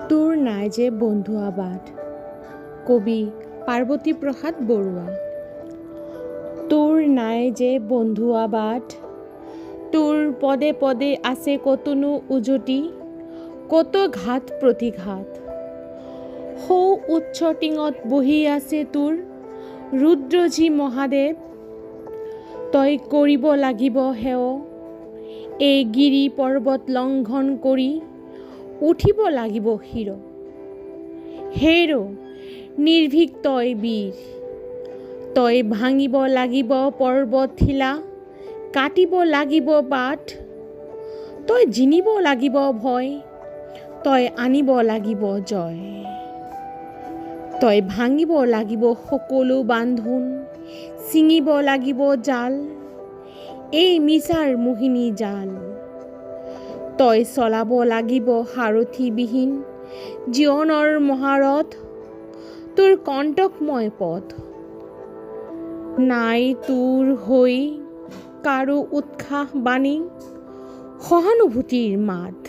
তোৰ নাই যে বন্ধু আবাদ। কবি পাৰ্বতী প্ৰসাদ বৰুৱা। তোৰ নাই যে বন্ধু আবাদ, তোৰ পদে পদে আছে কতনো উজুতি, কত ঘাত প্ৰতিঘাত। সৌ উচ্চ টিঙত বহি আছে তোৰ ৰুদ্ৰজী মহাদেৱ, তই কৰিব লাগিব সেৱ, এই গিৰি পৰ্বত লংঘন কৰি উঠিব লাগিব শিৰ। হেৰ নিৰ্ভীক তই বীৰ, তই ভাঙিব লাগিব পৰ্বত শিলা, কাটিব লাগিব বাট, তই জিনিব লাগিব ভয়, তই আনিব লাগিব জয়। তই ভাঙিব লাগিব সকলো বান্ধোন, ছিঙিব লাগিব জাল, এই মিছাৰ মোহিনী জাল। তই চলাব লাগিব সাৰথিবিহীন জীৱনৰ মহাৰথ, তোৰ কণ্টকময় পথ। নাই তোৰ হৈ কাৰো উৎসাহ বাণী, সহানুভূতিৰ মাত।